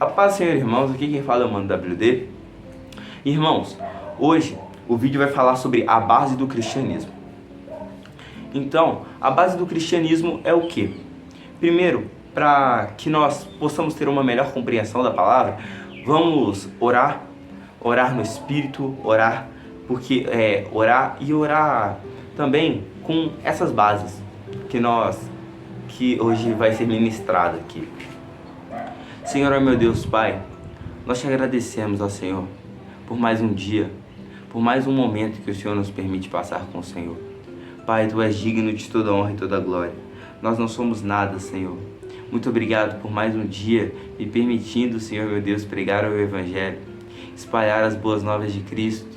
A paz, Senhor, irmãos, aqui quem fala é o Mano WD. Irmãos, hoje o vídeo vai falar sobre a base do cristianismo. Então, a base do cristianismo é o quê? Primeiro, para que nós possamos ter uma melhor compreensão da palavra, vamos orar no Espírito, orar também com essas bases que hoje vai ser ministrado aqui. Senhor, meu Deus, Pai, nós te agradecemos, ó Senhor, por mais um dia, por mais um momento que o Senhor nos permite passar com o Senhor. Pai, Tu és digno de toda honra e toda glória. Nós não somos nada, Senhor. Muito obrigado por mais um dia me permitindo, Senhor, meu Deus, pregar o Evangelho, espalhar as boas novas de Cristo,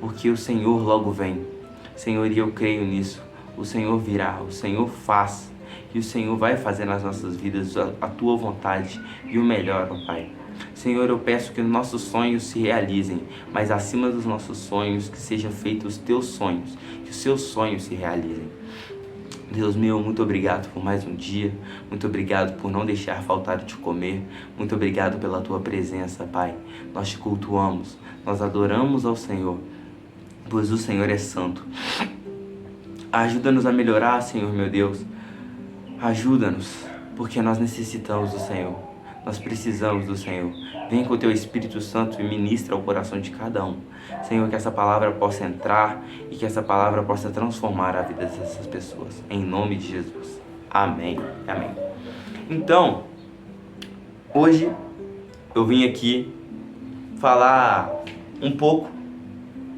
porque o Senhor logo vem. Senhor, e eu creio nisso. O Senhor virá, o Senhor faz. E o Senhor vai fazer nas nossas vidas a Tua vontade e o melhor, ó Pai. Senhor, eu peço que os nossos sonhos se realizem, mas acima dos nossos sonhos, que sejam feitos os Teus sonhos, que os Seus sonhos se realizem. Deus meu, muito obrigado por mais um dia, muito obrigado por não deixar faltar de comer, muito obrigado pela Tua presença, Pai. Nós Te cultuamos, nós adoramos ao Senhor, pois o Senhor é santo. Ajuda-nos a melhorar, Senhor, meu Deus. Ajuda-nos, porque nós necessitamos do Senhor. Nós precisamos do Senhor. Vem com o Teu Espírito Santo e ministra ao coração de cada um. Senhor, que essa palavra possa entrar e que essa palavra possa transformar a vida dessas pessoas. Em nome de Jesus. Amém. Amém. Então, hoje eu vim aqui falar um pouco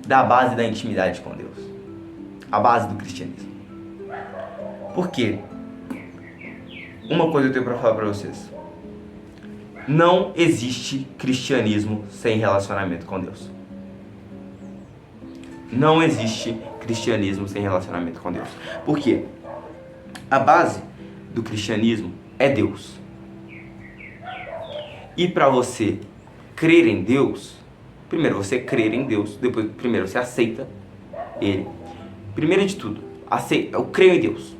da base da intimidade com Deus. A base do cristianismo. Por quê? Uma coisa eu tenho para falar para vocês. Não existe cristianismo sem relacionamento com Deus. Não existe cristianismo sem relacionamento com Deus. Por quê? A base do cristianismo é Deus. E para você crer em Deus, primeiro você crer em Deus, depois primeiro você aceita Ele. Primeiro de tudo, eu creio em Deus,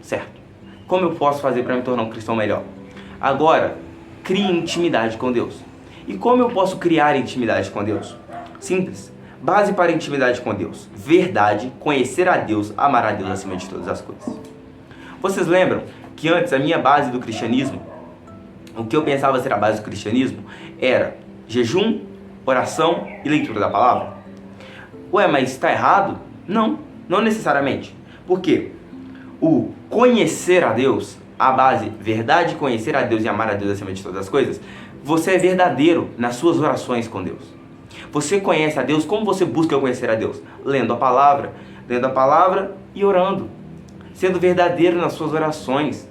certo? Como eu posso fazer para me tornar um cristão melhor? Agora, crie intimidade com Deus. E como eu posso criar intimidade com Deus? Simples. Base para intimidade com Deus. Verdade, conhecer a Deus, amar a Deus acima de todas as coisas. Vocês lembram que antes a minha base do cristianismo, o que eu pensava ser a base do cristianismo, era jejum, oração e leitura da palavra? Ué, mas está errado? Não, não necessariamente. Por quê? O conhecer a Deus, a base, verdade, conhecer a Deus e amar a Deus acima de todas as coisas, você é verdadeiro nas suas orações com Deus. Você conhece a Deus, como você busca conhecer a Deus? Lendo a palavra e orando. Sendo verdadeiro nas suas orações.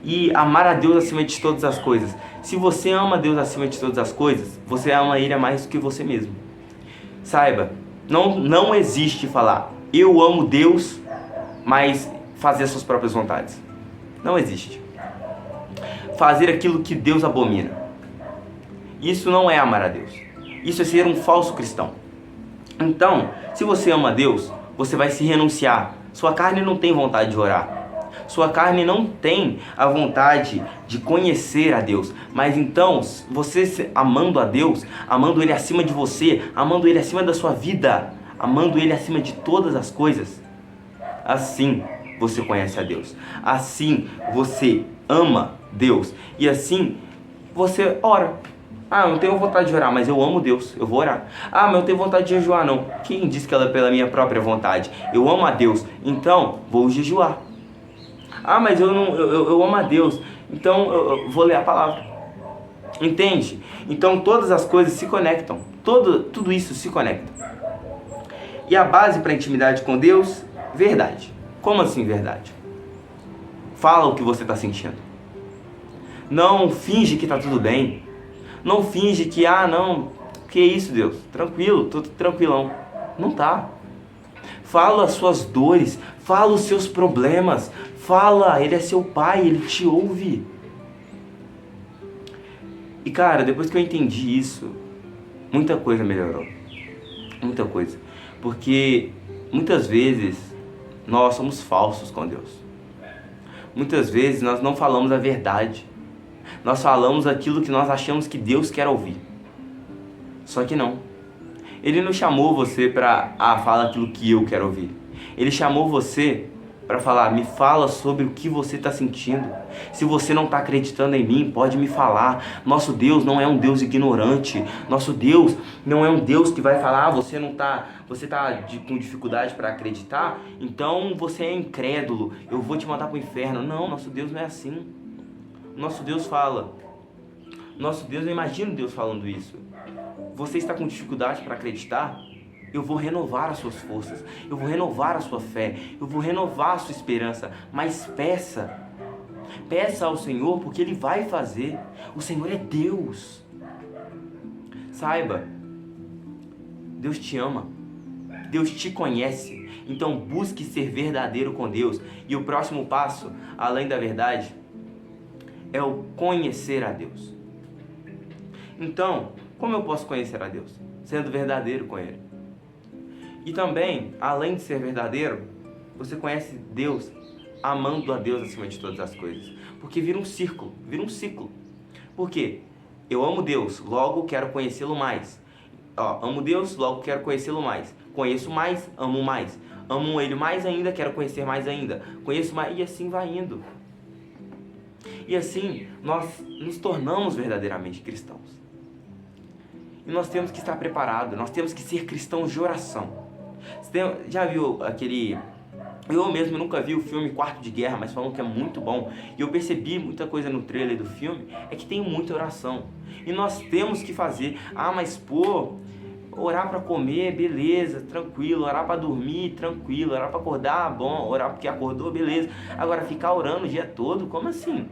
E amar a Deus acima de todas as coisas. Se você ama Deus acima de todas as coisas, você ama Ele a mais do que você mesmo. Saiba, não existe falar, eu amo Deus, mas fazer as suas próprias vontades. Não existe. Fazer aquilo que Deus abomina. Isso não é amar a Deus. Isso é ser um falso cristão. Então, se você ama a Deus, você vai se renunciar. Sua carne não tem vontade de orar. Sua carne não tem a vontade de conhecer a Deus. Mas então, você amando a Deus, amando Ele acima de você, amando Ele acima da sua vida, amando Ele acima de todas as coisas, assim você conhece a Deus. Assim você ama Deus. E assim você ora. Ah, eu não tenho vontade de orar, mas eu amo Deus, eu vou orar. Ah, mas eu não tenho vontade de jejuar, não. Quem disse que ela é pela minha própria vontade? Eu amo a Deus, então vou jejuar. Ah, mas eu amo a Deus, então eu vou ler a palavra. Entende? Então todas as coisas se conectam. Tudo isso se conecta. E a base para a intimidade com Deus, verdade. Como assim verdade? Fala o que você está sentindo. Não finge que está tudo bem. Não finge que, não, que isso, Deus? Tranquilo, tô tranquilão. Não tá. Fala as suas dores, fala os seus problemas. Fala, Ele é seu Pai, Ele te ouve. E cara, depois que eu entendi isso, muita coisa melhorou. Muita coisa. Porque muitas vezes nós somos falsos com Deus. Muitas vezes nós não falamos a verdade. Nós falamos aquilo que nós achamos que Deus quer ouvir. Só que não. Ele não chamou você para falar aquilo que eu quero ouvir. Ele chamou você para falar, me fala sobre o que você está sentindo. Se você não está acreditando em mim, pode me falar. Nosso Deus não é um Deus ignorante. Nosso Deus não é um Deus que vai falar, você está com dificuldade para acreditar, então você é incrédulo, eu vou te mandar para o inferno. Não, nosso Deus não é assim. Nosso Deus fala. Nosso Deus, eu imagino Deus falando isso. Você está com dificuldade para acreditar? Eu vou renovar as suas forças, eu vou renovar a sua fé, eu vou renovar a sua esperança, mas peça ao Senhor, porque Ele vai fazer. O Senhor é Deus. Saiba, Deus te ama, Deus te conhece, então busque ser verdadeiro com Deus. E o próximo passo, além da verdade, é o conhecer a Deus. Então, como eu posso conhecer a Deus? Sendo verdadeiro com Ele. E também, além de ser verdadeiro, você conhece Deus amando a Deus acima de todas as coisas. Porque vira um ciclo. Por quê? Eu amo Deus, logo quero conhecê-lo mais. Amo Deus, logo quero conhecê-lo mais. Conheço mais, amo mais. Amo Ele mais ainda, quero conhecer mais ainda. Conheço mais, e assim vai indo. E assim, nós nos tornamos verdadeiramente cristãos. E nós temos que estar preparados, nós temos que ser cristãos de oração. Você já viu aquele... Eu mesmo nunca vi o filme Quarto de Guerra, mas falam que é muito bom. E eu percebi muita coisa no trailer do filme, é que tem muita oração. E nós temos que fazer. Mas pô, orar para comer, beleza, tranquilo. Orar para dormir, tranquilo. Orar para acordar, bom. Orar porque acordou, beleza. Agora, ficar orando o dia todo, como assim?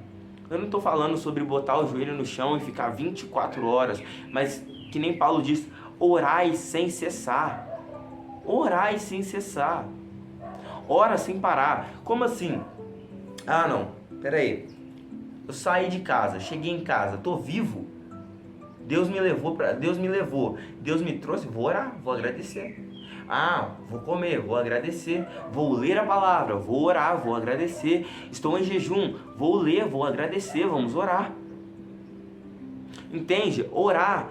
Eu não estou falando sobre botar o joelho no chão e ficar 24 horas. Mas, que nem Paulo diz, orai sem cessar. Orai sem cessar. Ora sem parar. Como assim? Não, peraí. Eu saí de casa, cheguei em casa, tô vivo. Deus me levou, Deus me trouxe, vou orar, vou agradecer. Vou comer, vou agradecer. Vou ler a palavra, vou orar, vou agradecer. Estou em jejum, vou ler, vou agradecer, vamos orar. Entende? Orar,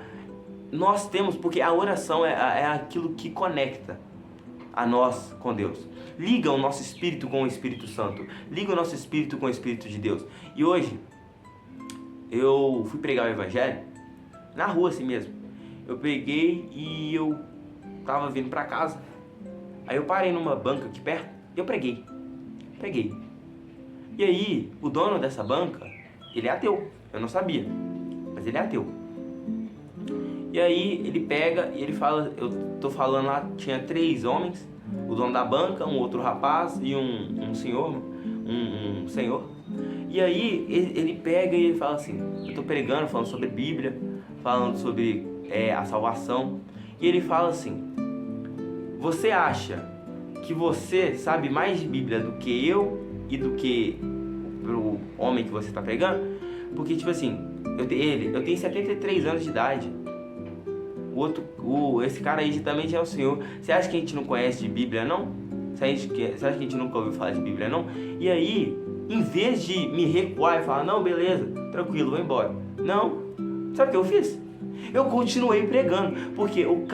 nós temos, porque a oração é aquilo que conecta a nós com Deus. Liga o nosso espírito com o Espírito Santo. Liga o nosso espírito com o Espírito de Deus. E hoje, eu fui pregar o Evangelho na rua assim mesmo. Eu peguei e eu tava vindo pra casa. Aí eu parei numa banca aqui perto e eu preguei. E aí, o dono dessa banca, ele é ateu. Eu não sabia, mas ele é ateu. E aí ele pega e ele fala, eu tô falando lá, tinha 3 homens, o dono da banca, um outro rapaz e um senhor, um senhor. E aí ele pega e ele fala assim, eu tô pregando, falando sobre Bíblia, falando sobre a salvação. E ele fala assim, você acha que você sabe mais de Bíblia do que eu e do que o homem que você está pregando? Porque tipo assim, eu tenho 73 anos de idade. Esse cara aí também já é o senhor. Você acha que a gente não conhece de Bíblia, não? Você acha que a gente nunca ouviu falar de Bíblia, não? E aí, em vez de me recuar e falar, não, beleza, tranquilo, vou embora. Não, sabe o que eu fiz? Eu continuei pregando, porque o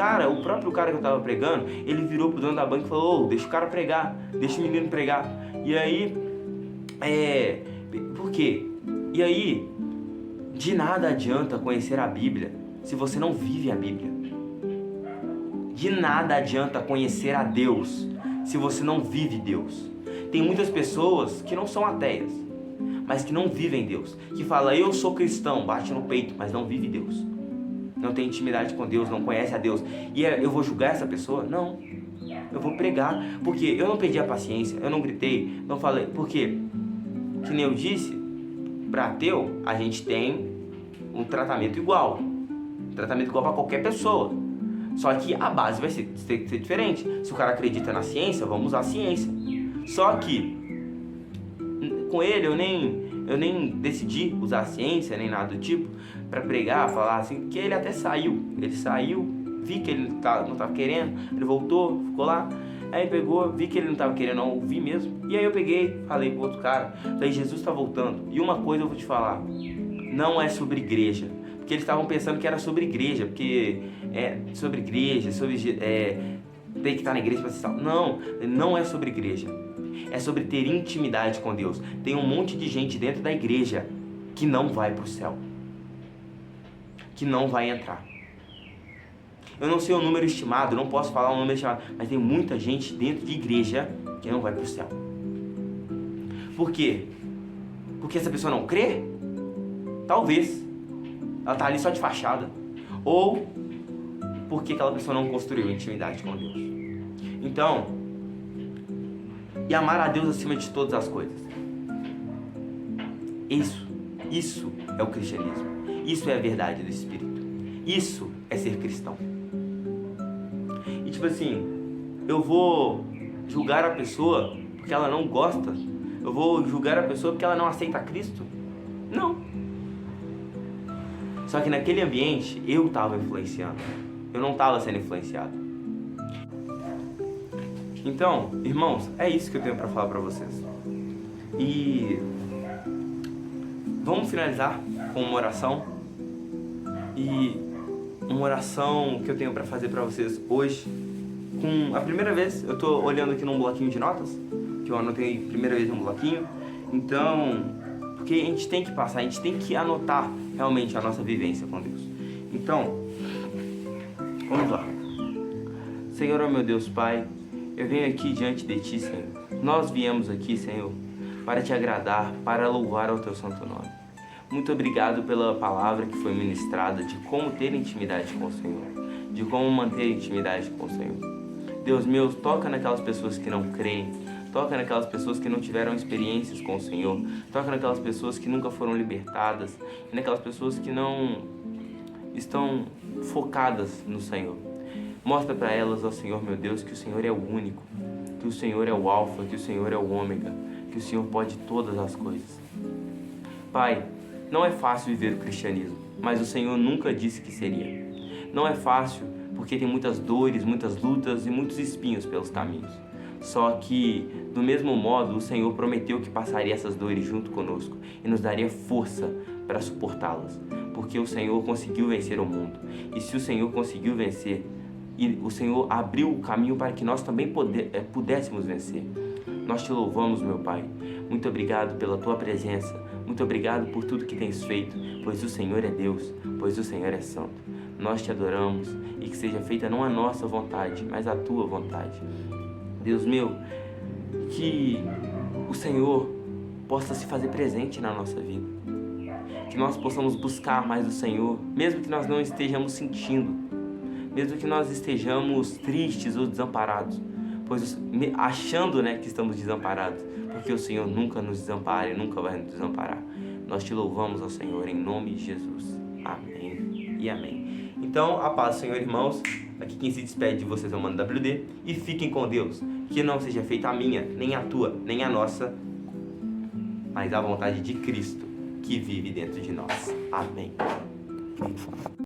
próprio cara que eu tava pregando, ele virou pro dono da banca e falou, deixa o cara pregar, deixa o menino pregar. E aí, por quê? E aí, de nada adianta conhecer a Bíblia se você não vive a Bíblia. De nada adianta conhecer a Deus se você não vive Deus. Tem muitas pessoas que não são ateias, mas que não vivem Deus, que falam, eu sou cristão, bate no peito, mas não vive Deus. Não tem intimidade com Deus, não conhece a Deus. E eu vou julgar essa pessoa? Não. Eu vou pregar, porque eu não perdi a paciência, eu não gritei, não falei, porque, que nem eu disse, para ateu, a gente tem um tratamento igual. Tratamento igual para qualquer pessoa. Só que a base vai ser diferente. Se o cara acredita na ciência, vamos usar a ciência. Só que com ele eu nem decidi usar a ciência, nem nada do tipo, para pregar, falar assim, que ele até saiu. Ele saiu, vi que ele não estava querendo, ele voltou, ficou lá. Aí pegou, vi que ele não estava querendo ouvir mesmo. E aí eu peguei, falei pro outro cara, falei, Jesus está voltando. E uma coisa eu vou te falar, não é sobre igreja. Porque eles estavam pensando que era sobre igreja, porque sobre igreja, tem que estar na igreja para ser salvo. Não, não é sobre igreja. É sobre ter intimidade com Deus. Tem um monte de gente dentro da igreja que não vai para o céu, que não vai entrar. Eu não sei o número estimado, não posso falar o número estimado, mas tem muita gente dentro de igreja que não vai para o céu. Por quê? Porque essa pessoa não crê? Talvez. Ela está ali só de fachada. Ou porque aquela pessoa não construiu intimidade com Deus. Então, e amar a Deus acima de todas as coisas. Isso é o cristianismo. Isso é a verdade do Espírito. Isso é ser cristão. E tipo assim, eu vou julgar a pessoa porque ela não gosta? Eu vou julgar a pessoa porque ela não aceita Cristo? Não. Só que naquele ambiente eu estava influenciando. Eu não estava sendo influenciado. Então, irmãos, é isso que eu tenho para falar para vocês. E vamos finalizar com uma oração. E uma oração que eu tenho para fazer para vocês hoje. A primeira vez, eu tô olhando aqui num bloquinho de notas, que eu anotei a primeira vez num bloquinho. Então, porque a gente tem que passar, a gente tem que anotar realmente a nossa vivência com Deus. Então, vamos lá. Senhor, ó meu Deus Pai, eu venho aqui diante de Ti, Senhor. Nós viemos aqui, Senhor, para Te agradar, para louvar ao Teu santo nome. Muito obrigado pela palavra que foi ministrada de como ter intimidade com o Senhor, de como manter intimidade com o Senhor. Deus meu, toca naquelas pessoas que não creem, toca naquelas pessoas que não tiveram experiências com o Senhor, toca naquelas pessoas que nunca foram libertadas, e naquelas pessoas que não estão focadas no Senhor. Mostra para elas, ó Senhor meu Deus, que o Senhor é o único, que o Senhor é o alfa, que o Senhor é o ômega, que o Senhor pode todas as coisas. Pai, não é fácil viver o cristianismo, mas o Senhor nunca disse que seria. Não é fácil porque tem muitas dores, muitas lutas e muitos espinhos pelos caminhos. Só que, do mesmo modo, o Senhor prometeu que passaria essas dores junto conosco e nos daria força para suportá-las, porque o Senhor conseguiu vencer o mundo. E se o Senhor conseguiu vencer, e o Senhor abriu o caminho para que nós também pudéssemos vencer. Nós Te louvamos, meu Pai. Muito obrigado pela Tua presença. Muito obrigado por tudo que Tens feito, pois o Senhor é Deus, pois o Senhor é santo. Nós Te adoramos e que seja feita não a nossa vontade, mas a Tua vontade. Deus meu, que o Senhor possa se fazer presente na nossa vida. Que nós possamos buscar mais o Senhor, mesmo que nós não estejamos sentindo, mesmo que nós estejamos tristes ou desamparados, pois achando, que estamos desamparados, porque o Senhor nunca nos desampara e nunca vai nos desamparar. Nós Te louvamos, ó Senhor, em nome de Jesus. Amém e amém. Então, a paz do Senhor, irmãos. Aqui quem se despede de vocês é o Mano WD. E fiquem com Deus. Que não seja feita a minha, nem a tua, nem a nossa, mas a vontade de Cristo que vive dentro de nós. Amém.